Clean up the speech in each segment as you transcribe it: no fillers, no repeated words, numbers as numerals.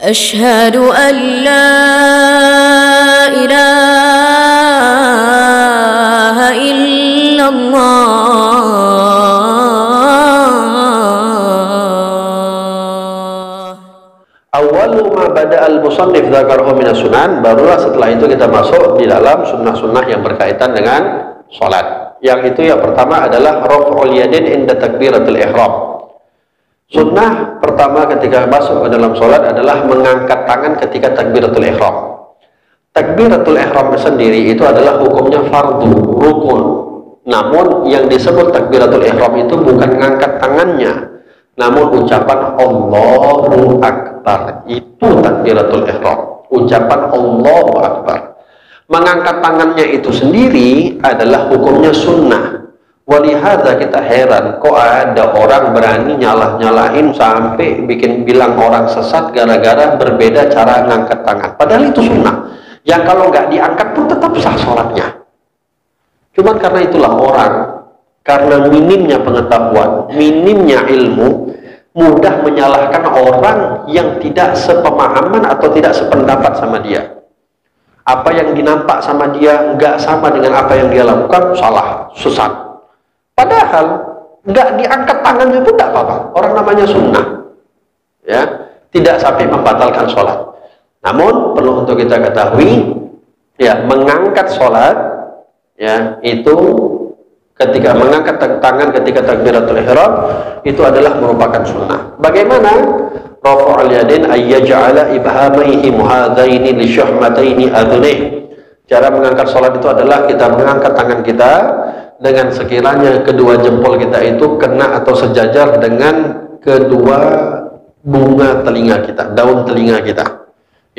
أشهد أن لا إله إلا الله. Awalu ma bada'al musannif dzakarahu minas sunan, barulah setelah itu kita masuk di dalam sunnah-sunnah yang berkaitan dengan salat. Yang itu yang pertama adalah raf'ul yadain inda takbiratul ihram. Sunnah pertama ketika masuk ke dalam salat adalah mengangkat tangan ketika takbiratul ihram. Takbiratul ihram sendiri itu adalah hukumnya fardu, rukun. Namun yang disebut takbiratul ihram itu bukan mengangkat tangannya, namun ucapan Allahu Akbar. Itu takbiratul ihram, ucapan Allahu Akbar. Mengangkat tangannya itu sendiri adalah hukumnya sunnah. Walihada kita heran, kok ada orang berani nyalah-nyalahin sampai bilang orang sesat gara-gara berbeda cara ngangkat tangan. Padahal itu sunnah, yang kalau nggak diangkat pun tetap sah sholatnya. Cuman karena itulah orang, karena minimnya pengetahuan, minimnya ilmu, mudah menyalahkan orang yang tidak sepemahaman atau tidak sependapat sama dia. Apa yang dinampak sama dia nggak sama dengan apa yang dia lakukan, salah, sesat. Padahal nggak diangkat tangannya pun tidak apa-apa. Orang namanya sunnah, ya, tidak sampai membatalkan sholat. Namun perlu untuk kita ketahui, ya, mengangkat sholat, ya, itu ketika mengangkat tangan ketika takbiratul ihram itu adalah merupakan sunnah. Bagaimana? Rafa'ul yadain ayyaj'ala ibhamaihi muhadzaini li syahmataini adhunih. Cara mengangkat sholat itu adalah kita mengangkat tangan kita dengan sekiranya kedua jempol kita itu kena atau sejajar dengan kedua bunga telinga kita, daun telinga kita.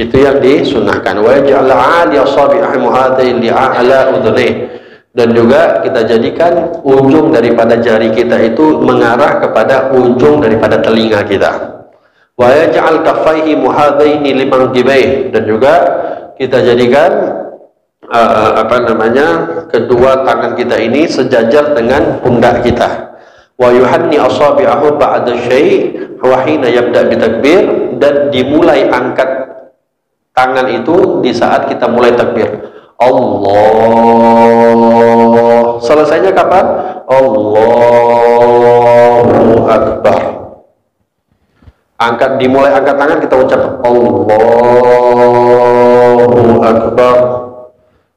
Itu yang disunnahkan. Wa ja'ala 'ali asabi'i muhadzaini li a'la udhunih. Dan juga kita jadikan ujung daripada jari kita itu mengarah kepada ujung daripada telinga kita. Wa yaj'al kaffaihi muhadzaini limankibaih. Dan juga kita jadikan kedua tangan kita ini sejajar dengan pundak kita. Wa yuhanni asabi'ahu ba'da syai' wa hina yabda' bitakbir. Dan dimulai angkat tangan itu di saat kita mulai takbir. Allah. Selesainya kapan? Allahu Akbar. Dimulai angkat tangan kita ucap Allahu Akbar.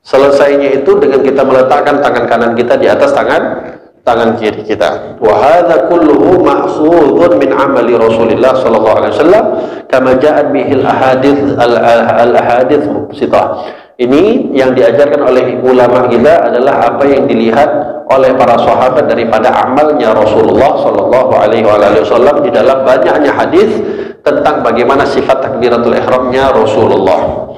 Selesainya itu dengan kita meletakkan tangan kanan kita di atas tangan kiri kita. Wa hadza kulluhu ma'khudhun min amali Rasulillah sallallahu alaihi wasallam kama ja'at bihil ahadits al-ahadits mubsitah. Ini yang diajarkan oleh ulama kita adalah apa yang dilihat oleh para sahabat daripada amalnya Rasulullah sallallahu alaihi wasallam di dalam banyaknya hadis tentang bagaimana sifat takbiratul ihramnya Rasulullah.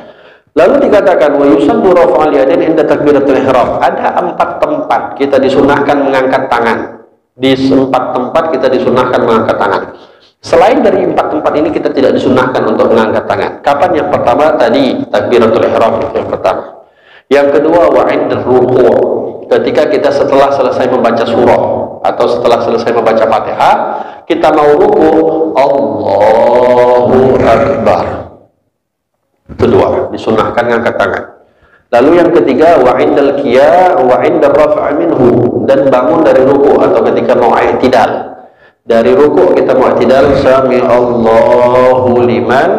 Lalu dikatakan wa yusannu raf'al yadain inda takbiratul ihram. Ada 4 tempat kita disunahkan mengangkat tangan. Di 4 tempat kita disunahkan mengangkat tangan. Selain dari 4 tempat ini kita tidak disunahkan untuk mengangkat tangan. Kapan? Yang pertama tadi takbiratul ihram itu yang pertama. Yang kedua wa 'inda ruku'. Ketika kita setelah selesai membaca surah atau setelah selesai membaca Fatihah, kita mau ruku, Allahu Akbar. Itu 2, disunahkan mengangkat tangan. Lalu yang ketiga wa 'indal qiya wa 'inda raf'i minhu, dan bangun dari ruku atau ketika mau i'tidal. Dari ruku kita mau i'tidal, sami Allahu liman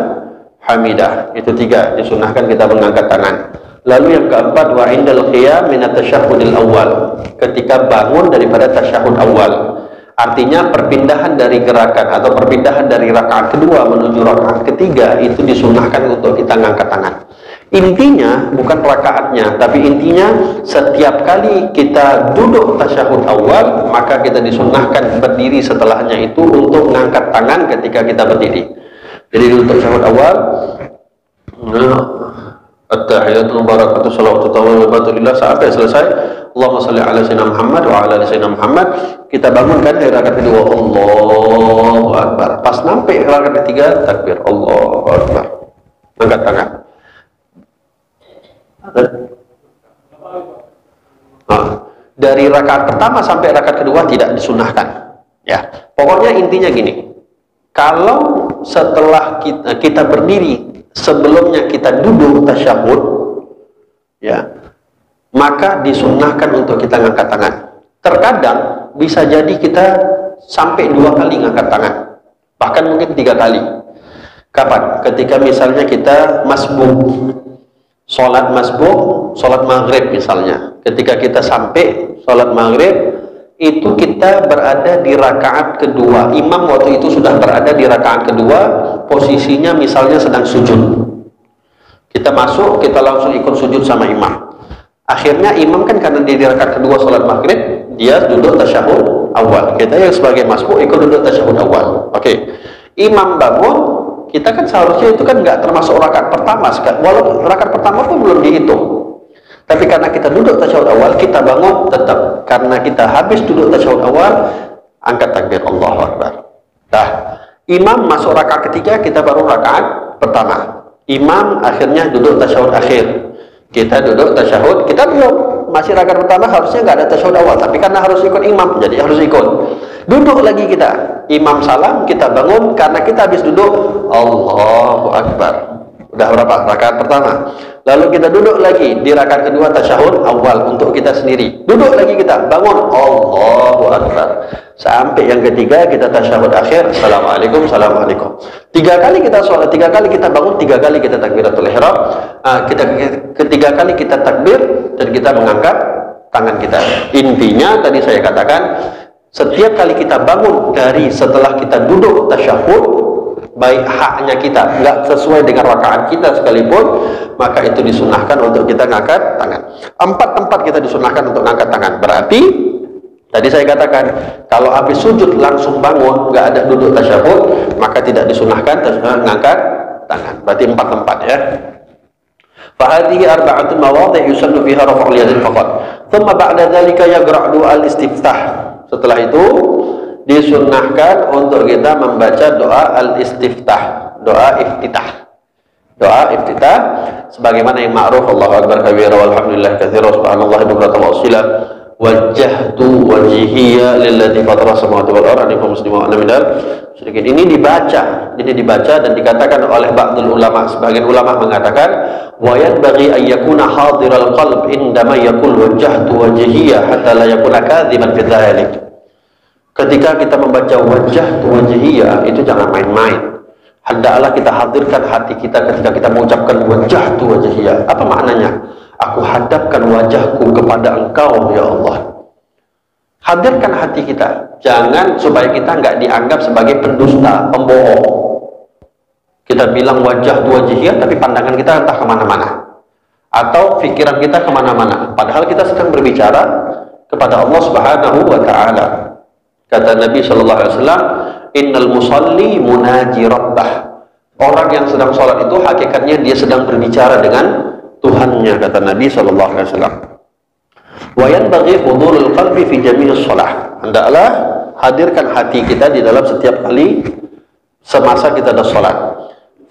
hamidah. Itu 3, disunahkan kita mengangkat tangan. Lalu yang keempat wa 'indal qiyam min at-tasyahhudil awal. Ketika bangun daripada tasyahud awal. Artinya perpindahan dari gerakan atau perpindahan dari rakaat kedua menuju rakaat ketiga itu disunahkan untuk kita mengangkat tangan. Intinya bukan rakaatnya, tapi intinya setiap kali kita duduk tasyahud awal, maka kita disunahkan berdiri setelahnya itu untuk mengangkat tangan ketika kita berdiri. Jadi duduk tasyahud awal, at-tahiyatul barakatuh salawatu wa barakatuh sampai selesai Allahumma shalli ala sayyidina Muhammad wa ala ali sayyidina Muhammad. Kita bangunkan dari rakaat kedua Allahu Akbar. Pas sampai rakaat ketiga takbir Allahu Akbar. Angkat tangan. Dari rakaat pertama sampai rakaat kedua tidak disunahkan. Ya, pokoknya intinya gini. Kalau setelah kita berdiri sebelumnya kita duduk tasyahud, ya, maka disunnahkan untuk kita ngangkat tangan. Terkadang bisa jadi kita sampai 2 kali ngangkat tangan, bahkan mungkin 3 kali. Kapan? Ketika misalnya kita masbuk, sholat masbuk, sholat maghrib misalnya. Ketika kita sampai sholat maghrib, itu kita berada di rakaat kedua. Imam waktu itu sudah berada di rakaat kedua, posisinya misalnya sedang sujud. Kita masuk, kita langsung ikut sujud sama imam. Akhirnya imam kan karena dia di rakaat kedua sholat maghrib, dia duduk tasyahud awal. Kita yang sebagai masbuk ikut duduk tasyahud awal. Oke. Imam bangun, kita kan seharusnya itu kan nggak termasuk rakaat pertama, walaupun rakaat pertama pun belum dihitung. Tapi karena kita duduk tasyahud awal, kita bangun tetap. Karena kita habis duduk tasyahud awal, angkat takbir Allahu Akbar. Dah, imam masuk rakaat ketiga, kita baru rakaat pertama. Imam akhirnya duduk tasyahud akhir, kita duduk tasyahud, kita belum, masih rakaat pertama, harusnya nggak ada tasyahud awal. Tapi karena harus ikut imam, jadi harus ikut. Duduk lagi kita, imam salam, kita bangun, karena kita habis duduk, Allahu Akbar. Udah berapa? Rakaat pertama. Lalu kita duduk lagi di rakaat kedua tasyahud awal untuk kita sendiri. Duduk lagi kita, bangun, Allahu Akbar. Sampai yang ketiga kita tasyahud akhir, Assalamualaikum, Assalamualaikum. 3 kali kita sholat, 3 kali kita bangun, 3 kali kita takbiratul ihram. Ketiga kali kita takbir dan kita mengangkat tangan kita. Intinya tadi saya katakan, setiap kali kita bangun dari setelah kita duduk tasyahud, baik haknya kita nggak sesuai dengan rakaat kita sekalipun, maka itu disunahkan untuk kita ngangkat tangan. 4 tempat kita disunahkan untuk ngangkat tangan. Berarti tadi saya katakan, kalau habis sujud langsung bangun, nggak ada duduk tasyahud, maka tidak disunahkan ngangkat tangan. Berarti 4 tempat, ya. Fahadihi arba'atun mawadhi' yusannu fiha raf'ul yadin faqat. Thumma ba'da dzalika yaqra'u al-istiftah. Setelah itu disunnahkan untuk kita membaca doa al-istiftah, doa iftitah. Doa iftitah sebagaimana yang ma'ruf, Allahu akbar kabira walhamdulillah katsira subhanallahi bukratan wa asila, wajjahtu wajhiya lilladzi fatara samawati wal ardi fa muslimu wa ana minal musyrikin. Ini dibaca dan dikatakan oleh ba'dul ulama, sebagian ulama mengatakan wa yanbaghi an yakuna hadiral qalb indama yaqul wajjahtu wajhiya hatta la yakuna kadziban fi dzalik. Ketika kita membaca wajah wajhiyah, itu jangan main-main. Hendaklah kita hadirkan hati kita ketika kita mengucapkan wajah wajhiyah. Apa maknanya? Aku hadapkan wajahku kepada Engkau, ya Allah. Hadirkan hati kita. Jangan supaya kita nggak dianggap sebagai pendusta, pembohong. Kita bilang wajah wajhiyah, tapi pandangan kita entah kemana-mana. Atau pikiran kita kemana-mana. Padahal kita sedang berbicara kepada Allah Subhanahu wa Ta'ala. Kata Nabi Shallallahu Alaihi Wasallam, Innal musalli munaji rabbah. Orang yang sedang sholat itu hakikatnya dia sedang berbicara dengan Tuhannya, kata Nabi Shallallahu Alaihi Wasallam. Wa yanbaghi hudurul qalbi fi jami'is shalah. Hendaklah hadirkan hati kita di dalam setiap kali semasa kita ada sholat.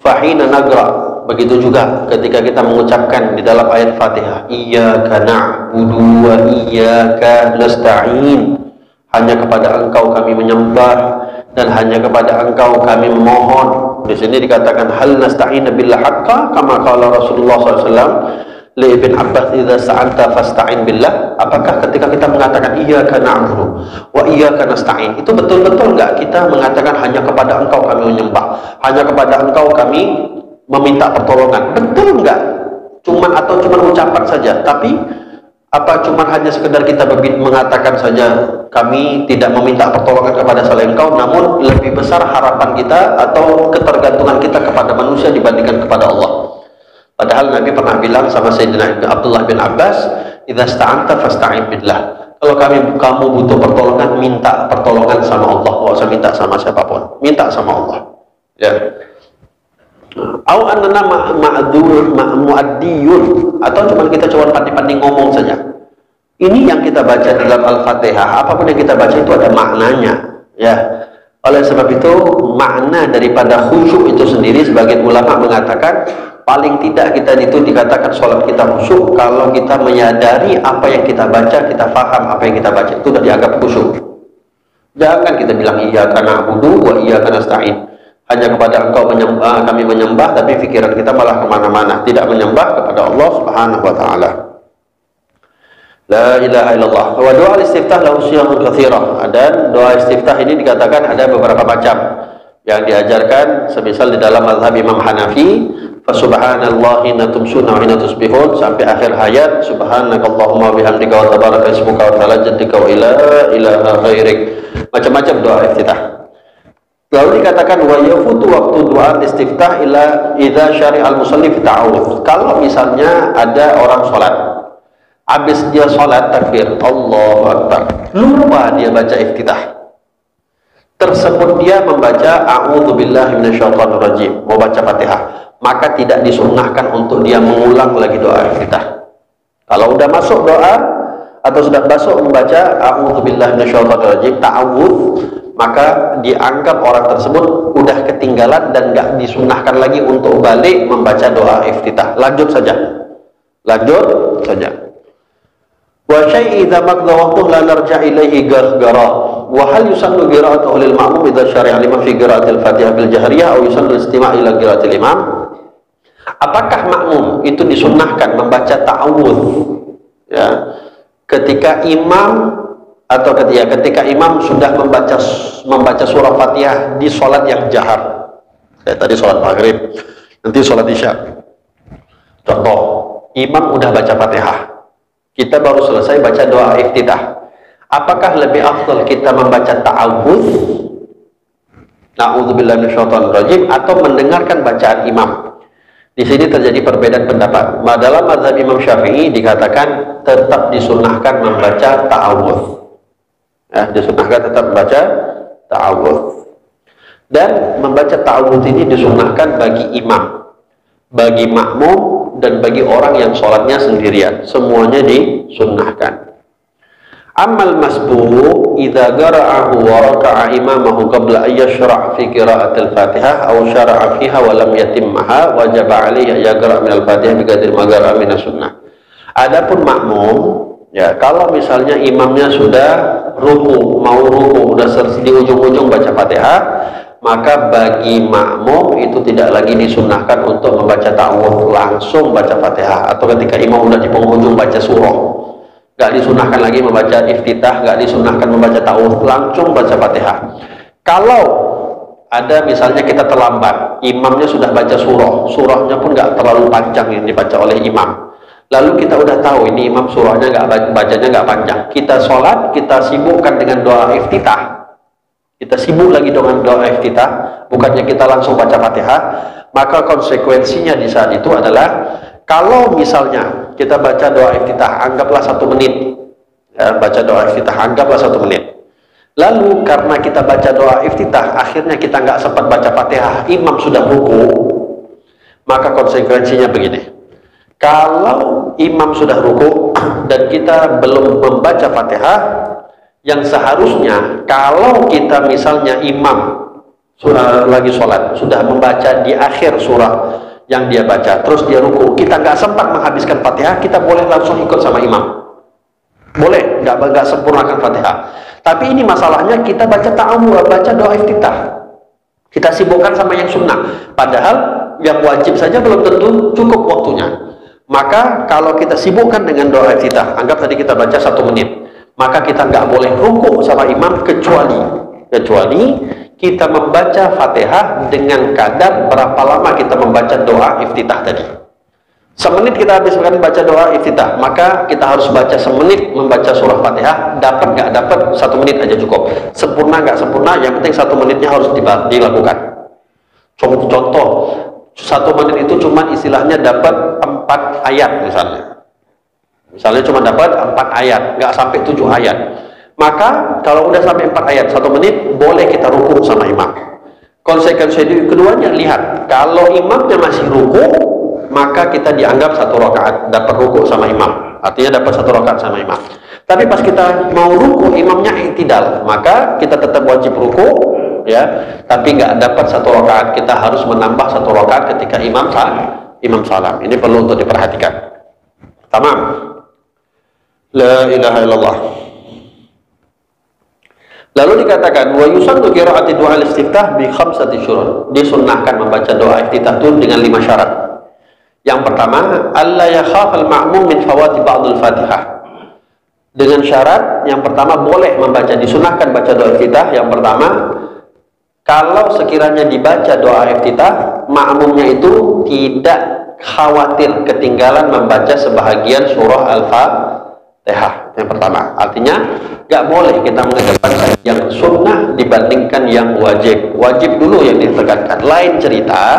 Fahina nagra, begitu juga ketika kita mengucapkan di dalam ayat Fatihah, Iyyaka na'budu wa iyyaka nasta'in. Hanya kepada Engkau kami menyembah dan hanya kepada Engkau kami memohon. Di sini dikatakan hal nasta'in billah haqqa kama qala Rasulullah SAW li Ibn Abbas idza sta'anta fasta'in billah. Apakah ketika kita mengatakan iyyaka na'budu wa iyyaka nasta'in, itu betul-betul enggak kita mengatakan hanya kepada Engkau kami menyembah, hanya kepada Engkau kami meminta pertolongan? Betul enggak? Cuman ucapan saja, tapi apa cuma hanya sekedar kita mengatakan saja kami tidak meminta pertolongan kepada selain Engkau, namun lebih besar harapan kita atau ketergantungan kita kepada manusia dibandingkan kepada Allah. Padahal Nabi pernah bilang sama Sayyidina Abdullah bin Abbas, idza sta'anta fasta'in billah. Kalau kamu butuh pertolongan, minta pertolongan sama Allah, nggak usah minta sama siapapun, minta sama Allah. Ya. Au annana mu'addiyun, atau cuma kita pandai-pandai ngomong saja. Ini yang kita baca dalam Al-Fatihah, apapun yang kita baca itu ada maknanya, ya. Oleh sebab itu makna daripada khusyuk itu sendiri, sebagian ulama mengatakan paling tidak kita itu dikatakan sholat kita khusyuk kalau kita menyadari apa yang kita baca, kita paham apa yang kita baca, itu sudah dianggap khusyuk. Jangan kita bilang iyyaka na'budu wa iyyaka nasta'in. hanya kepada Engkau kami menyembah, tapi pikiran kita malah kemana-mana, tidak menyembah kepada Allah Subhanahu wa Ta'ala. La ilaha illallah. Wa doa istiftah lahu siyahun katsirah. Dan doa istiftah ini dikatakan ada beberapa macam yang diajarkan, semisal di dalam mazhab Imam Hanafi, fa subhanallahi hina tumsuna wa hina tusbihun, sampai akhir ayat, subhanakallahumma bihamdika wa tabaraka ismuka wa ta'ala jaddika wa la ilaha ghairik. Macam-macam doa istiftah. Lalu dikatakan wa yafutu waktu doa istiftah ila idza syari'al musallif ta'awudz. Kalau misalnya ada orang sholat, habis dia sholat takbir Allahu Akbar, lupa dia baca iftitah, tersebut dia membaca a'udzubillahi minasyaitonirrajim, mau baca Fatihah, maka tidak disunnahkan untuk dia mengulang lagi doa iftitah. Kalau udah masuk doa atau sudah masuk membaca a'udzubillahi minasyaitonirrajim, ta'awudz, maka dianggap orang tersebut udah ketinggalan dan nggak disunnahkan lagi untuk balik membaca doa iftitah. Lanjut saja. Wa syai'i idza maqda waqtuhu la narja' ilaihi gargara. Wa hal yusannu qira'atuhu lil ma'mum idza syari'a liman fi qira'atil Fatihah bil jahriyah aw yusannu istima' ila qira'atil imam? Apakah makmum itu disunnahkan membaca ta'awudz ya ketika imam atau ketika imam sudah membaca surah Fatihah di sholat yang jahar, kayak tadi sholat maghrib, nanti sholat isya. Contoh, imam udah baca Fatihah, kita baru selesai baca doa iftitah. Apakah lebih afdal kita membaca ta'awudz, na'udzubillahi minasyaitonirrajim, atau mendengarkan bacaan imam? Di sini terjadi perbedaan pendapat. Dalam mazhab Imam Syafi'i dikatakan tetap disunnahkan membaca ta'awudz. Ya, disunnahkan tetap membaca ta'awudz. Dan membaca ta'awudz ini disunnahkan bagi imam, bagi makmum, dan bagi orang yang sholatnya sendirian. Semuanya disunnahkan. Amal masbuq idza qara'ahu wa raka'a imamahu qabla an yashra' fi qira'atil Fatihah aw syara'a fiha wa lam yatimmaha wajaba 'alaihi an yaqra' min al-Fatihah bi qadri ma qara'a min as-sunnah. Adapun makmum, ya, kalau misalnya imamnya sudah mau ruku, udah di ujung-ujung baca Fatihah, maka bagi makmum itu tidak lagi disunnahkan untuk membaca ta'awudz, langsung baca Fatihah. Atau ketika imam udah di penghujung baca surah, nggak disunnahkan lagi membaca iftitah, nggak disunnahkan membaca ta'awudz, langsung baca Fatihah. Kalau ada misalnya kita terlambat, imamnya sudah baca surahnya pun nggak terlalu panjang yang dibaca oleh imam, lalu kita udah tahu ini imam surahnya bacanya nggak panjang, kita sholat, kita sibukkan dengan doa iftitah, kita sibuk lagi dengan doa iftitah, bukannya kita langsung baca Fatihah, maka konsekuensinya di saat itu adalah, kalau misalnya kita baca doa iftitah, anggaplah 1 menit, ya, baca doa iftitah, anggaplah 1 menit. Lalu karena kita baca doa iftitah, akhirnya kita nggak sempat baca Fatihah, imam sudah ruku, maka konsekuensinya begini. Kalau imam sudah ruku dan kita belum membaca Fatihah, yang seharusnya kalau kita misalnya imam lagi sholat, sudah membaca di akhir surah yang dia baca, terus dia ruku, kita nggak sempat menghabiskan Fatihah, kita boleh langsung ikut sama imam, boleh, nggak sempurnakan Fatihah. Tapi ini masalahnya kita baca ta'awudz, baca doa iftitah, kita sibukkan sama yang sunnah, padahal yang wajib saja belum tentu cukup waktunya. Maka kalau kita sibukkan dengan doa iftitah, anggap tadi kita baca 1 menit, maka kita nggak boleh ruku sama imam, kecuali kita membaca Fatihah dengan kadar berapa lama kita membaca doa iftitah tadi. 1 menit kita habiskan baca doa iftitah, maka kita harus baca 1 menit membaca surah Fatihah. Dapat nggak dapat, 1 menit aja cukup. Sempurna nggak sempurna, yang penting 1 menitnya harus dilakukan. Contoh, 1 menit itu cuma istilahnya dapat 4 ayat misalnya cuma dapat 4 ayat, nggak sampai 7 ayat. Maka kalau udah sampai 4 ayat 1 menit, boleh kita ruku sama imam. Konsekuensi keduanya, lihat, kalau imamnya masih ruku, maka kita dianggap 1 rakaat dapat ruku sama imam, artinya dapat 1 rakaat sama imam. Tapi pas kita mau ruku, imamnya i'tidal, maka kita tetap wajib ruku, ya, tapi nggak dapat 1 rakaat, kita harus menambah 1 rakaat ketika imam salam. Ini perlu untuk diperhatikan. Tamam. La ilaha illallah. Lalu dikatakan wa yusannu qira'ati du'a al-istiftah bi khamsati syurut. Disunnahkan membaca doa iftitah itu dengan 5 syarat. Yang pertama, alla yakhafal ma'mum min fawati ba'dul Fatihah. Dengan syarat yang pertama boleh membaca, disunnahkan baca doa iftitah. Yang pertama, kalau sekiranya dibaca doa iftitah, makmumnya itu tidak khawatir ketinggalan membaca sebahagian surah Al-Fatihah. Yang pertama, artinya nggak boleh kita mengedepankan yang sunnah dibandingkan yang wajib. Wajib dulu yang ditekankan. Lain cerita,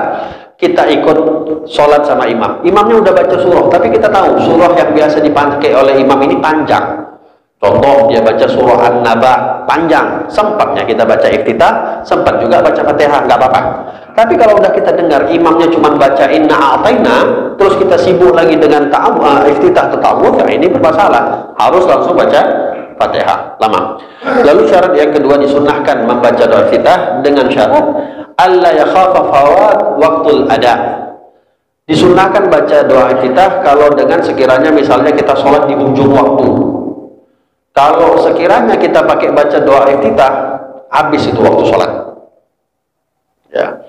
kita ikut sholat sama imam. Imamnya udah baca surah, tapi kita tahu surah yang biasa dipakai oleh imam ini panjang. Contoh, dia baca surah An-Naba panjang, sempatnya kita baca iftitah, sempat juga baca Fatihah, nggak apa-apa. Tapi kalau udah kita dengar imamnya cuma baca inna a'tayna, terus kita sibuk lagi dengan iftitah atau ta'awudz, ya ini bermasalah. Harus langsung baca Fatihah, lama. Lalu syarat yang kedua, disunnahkan membaca doa iftitah dengan syarat alla yakhafa fawat waqtul ada. Disunnahkan baca doa iftitah kalau dengan sekiranya misalnya kita sholat di ujung waktu. Kalau sekiranya kita pakai baca doa iftitah, habis itu waktu sholat. Ya.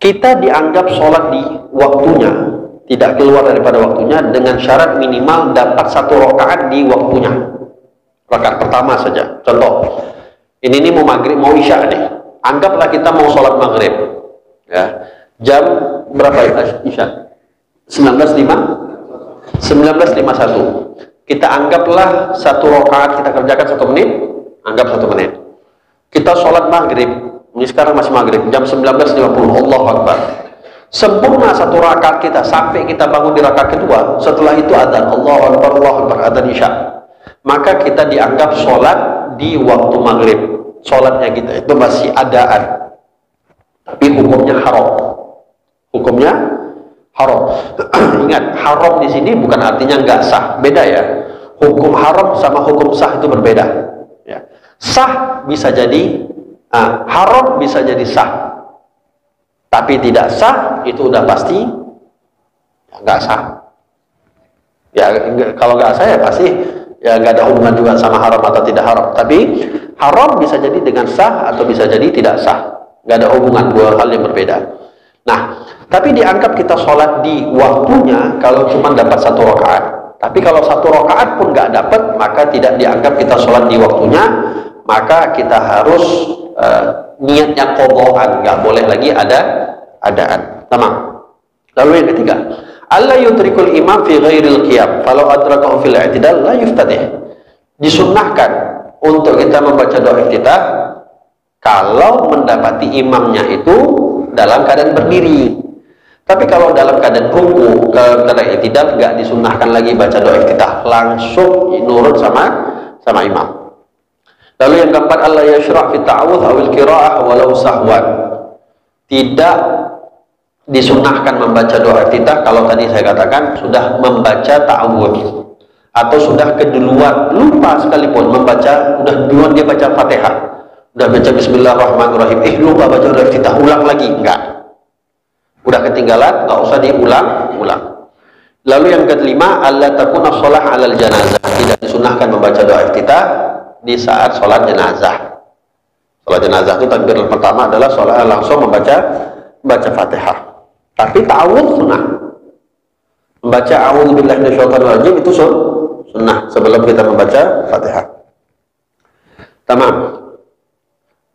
Kita dianggap sholat di waktunya, tidak keluar daripada waktunya, dengan syarat minimal dapat 1 rakaat di waktunya. Rakaat pertama saja. Contoh, ini mau maghrib, mau isya nih. Anggaplah kita mau sholat maghrib. Ya. Jam berapa ya isya? 19.51. Kita anggaplah 1 rakaat kita kerjakan 1 menit, anggap 1 menit. Kita sholat maghrib, ini sekarang masih maghrib, jam 19.50, Allahu Akbar. Sempurna 1 rakaat kita sampai kita bangun di rakaat kedua, setelah itu adzan, Allahu Akbar, Allahu Akbar, adzan isya. Maka kita dianggap sholat di waktu maghrib. Sholatnya kita itu masih adaan, tapi hukumnya haram. Hukumnya haram. Ingat, haram di sini bukan artinya nggak sah, beda ya. Hukum haram sama hukum sah itu berbeda. Ya. Sah bisa jadi, haram bisa jadi sah. Tapi tidak sah itu udah pasti nggak sah. Ya kalau nggak sah ya pasti ya nggak ada hubungan juga sama haram atau tidak haram. Tapi haram bisa jadi dengan sah atau bisa jadi tidak sah. Nggak ada hubungan, 2 hal yang berbeda. Nah, tapi dianggap kita sholat di waktunya kalau cuma dapat 1 rakaat. Tapi kalau 1 rakaat pun nggak dapat, maka tidak dianggap kita sholat di waktunya. Maka kita harus niatnya qadhaan, nggak boleh lagi ada adaan. Tamam. Lalu yang ketiga, alla yutrikul imam fi ghairil qiyam, falau adrakahu fil i'tidal la yuftatih. Disunnahkan untuk kita membaca doa iftitah kalau mendapati imamnya itu dalam keadaan berdiri. Tapi kalau dalam keadaan ruku, keadaan i'tidal, nggak disunnahkan lagi baca doa iftitah, langsung nurut sama imam. Lalu yang keempat, alla yashra' fi ta'awudz awil qira'ah walau sahwan. Tidak disunnahkan membaca doa iftitah kalau tadi saya katakan sudah membaca ta'awudz atau sudah keduluan, lupa sekalipun membaca, udah duluan dia baca Fatihah, udah baca bismillahirrahmanirrahim, lupa baca doa iftitah, ulang lagi, enggak. Udah ketinggalan, nggak usah diulang-ulang. Lalu yang kelima, alla takuna shalah 'alal janazah. Tidak disunnahkan membaca doa iftitah di saat sholat jenazah. Sholat jenazah itu takbir pertama adalah sholat langsung membaca Fatihah. Tapi ta'awudz sunnah. Membaca a'udzubillahi minasyaitonir rajim itu sunnah sebelum kita membaca Fatihah. Tamam.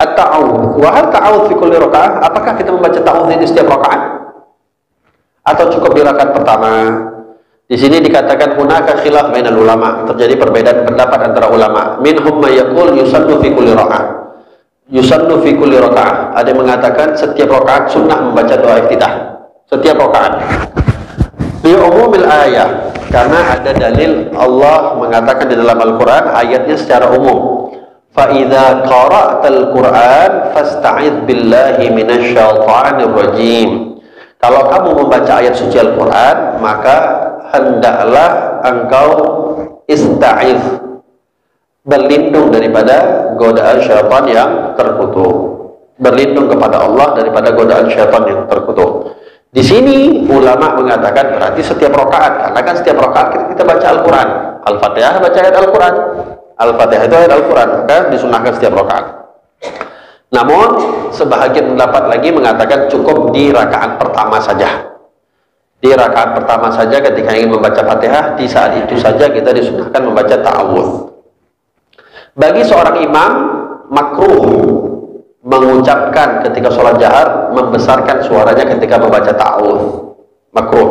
At-ta'awudz. Wa hal ta'awudz fi kulli rakaat? Apakah kita membaca ta'awudz di setiap rakaat? Atau cukup di rakaat pertama? Di sini dikatakan hunaka khilaf bainal ulama, terjadi perbedaan pendapat antara ulama. Minhum may yaqul yusannu fi kulli rakaat. Yusannu fi kulli rakaat. Ada yang mengatakan setiap rakaat sunnah membaca doa iftitah. Setiap rakaat. Bi umumil ayat, karena ada dalil Allah mengatakan di dalam Al-Qur'an ayatnya secara umum. Fa idza qara'tal Qur'an fasta'idz billahi minasyaitonir rajim. Kalau kamu membaca ayat suci Al-Quran, maka hendaklah engkau ista'iz, berlindung daripada godaan syaitan yang terkutuk. Berlindung kepada Allah daripada godaan syaitan yang terkutuk. Di sini ulama mengatakan berarti setiap rakaat, karena kan setiap rakaat kita baca Al-Quran, Al-Fatihah baca ayat Al-Quran. Al-Fatihah itu ayat Al-Quran, maka disunahkan setiap rakaat. Namun sebahagian pendapat lagi mengatakan cukup di rakaat pertama saja. Di rakaat pertama saja ketika ingin membaca Fatihah, di saat itu saja kita disunahkan membaca ta'awudz. Bagi seorang imam, makruh mengucapkan ketika sholat jahar, membesarkan suaranya ketika membaca ta'awudz. Makruh,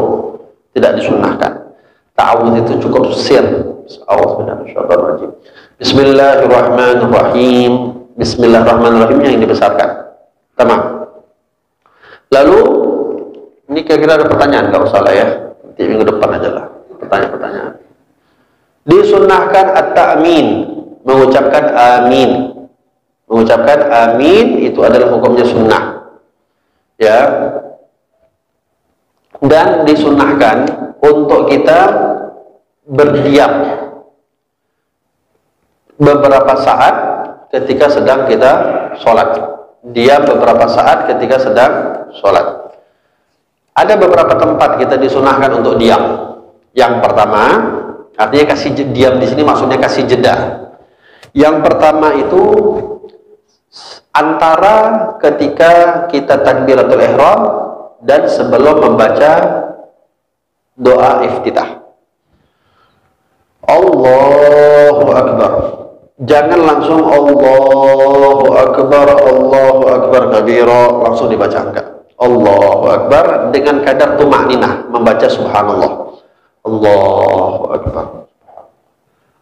tidak disunahkan. Ta'awudz itu cukup sir. Bismillahirrahmanirrahim. Bismillahirrahmanirrahim yang dibesarkan. Tamam. Lalu ini kira-kira ada pertanyaan kalau salah ya. Nanti minggu depan aja lah pertanyaan-pertanyaan. Disunnahkan at-ta'min, mengucapkan amin. Mengucapkan amin itu adalah hukumnya sunnah. Ya. Dan disunnahkan untuk kita berdiam beberapa saat ketika sedang kita sholat. Diam beberapa saat ketika sedang sholat. Ada beberapa tempat kita disunahkan untuk diam. Yang pertama, artinya kasih diam di sini maksudnya kasih jeda. Yang pertama itu antara ketika kita takbiratul ihram dan sebelum membaca doa iftitah. Allahu Akbar. Jangan langsung Allahu Akbar kabira langsung dibaca, enggak. Allahu Akbar dengan kadar tumakninah membaca subhanallah. Allahu Akbar.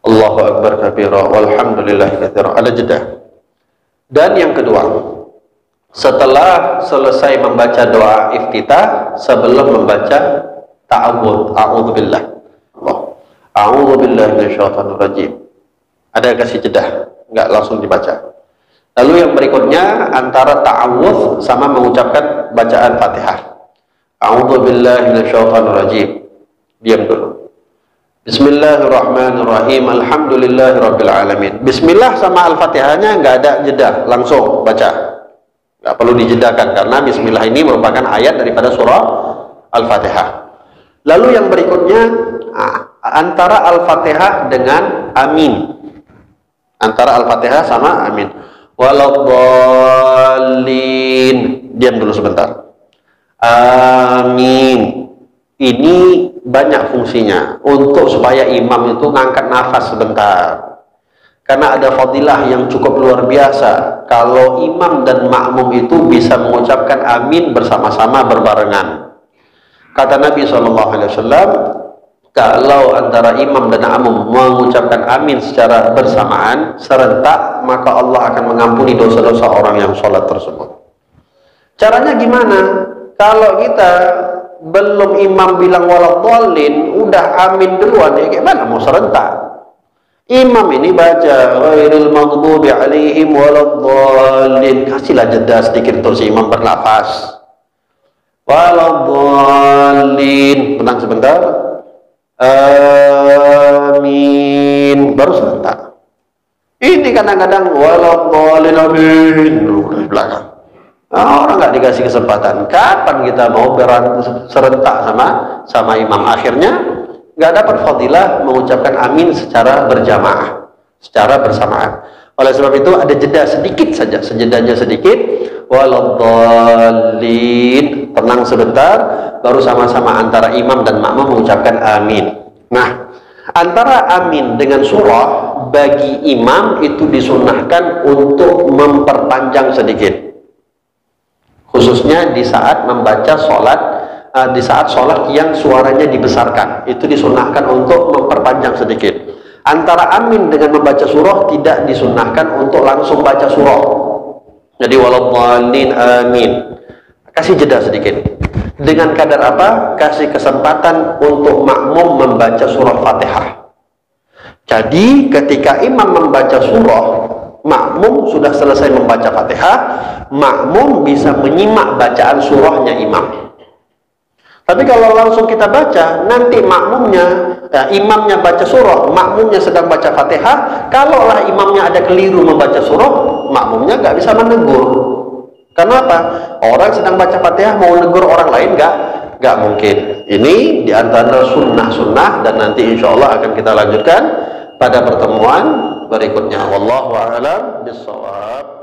Allahu Akbar kabira walhamdulillahi katsira. Ada jeda. Dan yang kedua, setelah selesai membaca doa iftitah, sebelum membaca ta'awudz, a'udzubillah. A'udzubillahi minasyaitonir rajim. Ada kasih jeda, enggak langsung dibaca. Lalu yang berikutnya antara ta'awudz sama mengucapkan bacaan Fatihah. A'udzubillahi minasyaitonir rajim. Diam dulu. Bismillahirrahmanirrahim. Alhamdulillahirabbil alamin. Bismillah sama Al-Fatihahnya enggak ada jeda, langsung baca. Enggak perlu dijedakan karena bismillah ini merupakan ayat daripada surah Al-Fatihah. Lalu yang berikutnya antara Al-Fatihah dengan amin. Antara Al-Fatihah sama amin. Waladhdallin. Diam dulu sebentar. Amin. Ini banyak fungsinya untuk supaya imam itu ngangkat nafas sebentar. Karena ada fadilah yang cukup luar biasa kalau imam dan makmum itu bisa mengucapkan amin bersama-sama berbarengan. Kata Nabi SAW, kalau antara imam dan makmum mengucapkan amin secara bersamaan, serentak, maka Allah akan mengampuni dosa-dosa orang yang sholat tersebut. Caranya gimana? Kalau kita belum imam bilang waladhdallin, udah amin duluan, ya gimana mau serentak? Imam ini baca ghairil maghdubi alaihim waladhdallin, kasihlah jeda sedikit untuk si imam bernafas. Waladhdallin, tenang sebentar. Amin, baru serentak. Ini kadang-kadang waladhdallin amin di belakang. Orang nggak dikasih kesempatan. Kapan kita mau serentak sama imam? Akhirnya nggak dapat fadilah mengucapkan amin secara berjamaah, secara bersamaan. Oleh sebab itu ada jeda sedikit saja, sejedanya sedikit. Waladhdallin, tenang sebentar, baru sama-sama antara imam dan makmum mengucapkan amin. Nah, antara amin dengan surah bagi imam itu disunnahkan untuk memperpanjang sedikit. Khususnya di saat membaca sholat, di saat sholat yang suaranya dibesarkan, itu disunnahkan untuk memperpanjang sedikit. Antara amin dengan membaca surah tidak disunnahkan untuk langsung baca surah. Jadi waladhdallin amin. Kasih jeda sedikit. Dengan kadar apa? Kasih kesempatan untuk makmum membaca surah Fatihah. Jadi ketika imam membaca surah, makmum sudah selesai membaca Fatihah, makmum bisa menyimak bacaan surahnya imam. Tapi kalau langsung kita baca, nanti makmumnya, imamnya baca surah, makmumnya sedang baca Fatihah, kalaulah imamnya ada keliru membaca surah, makmumnya nggak bisa menegur. Kenapa? Orang sedang baca Fatihah mau negur orang lain nggak mungkin. Ini diantara sunnah-sunnah dan nanti insya Allah akan kita lanjutkan pada pertemuan berikutnya. Wallahu a'lam bishawab.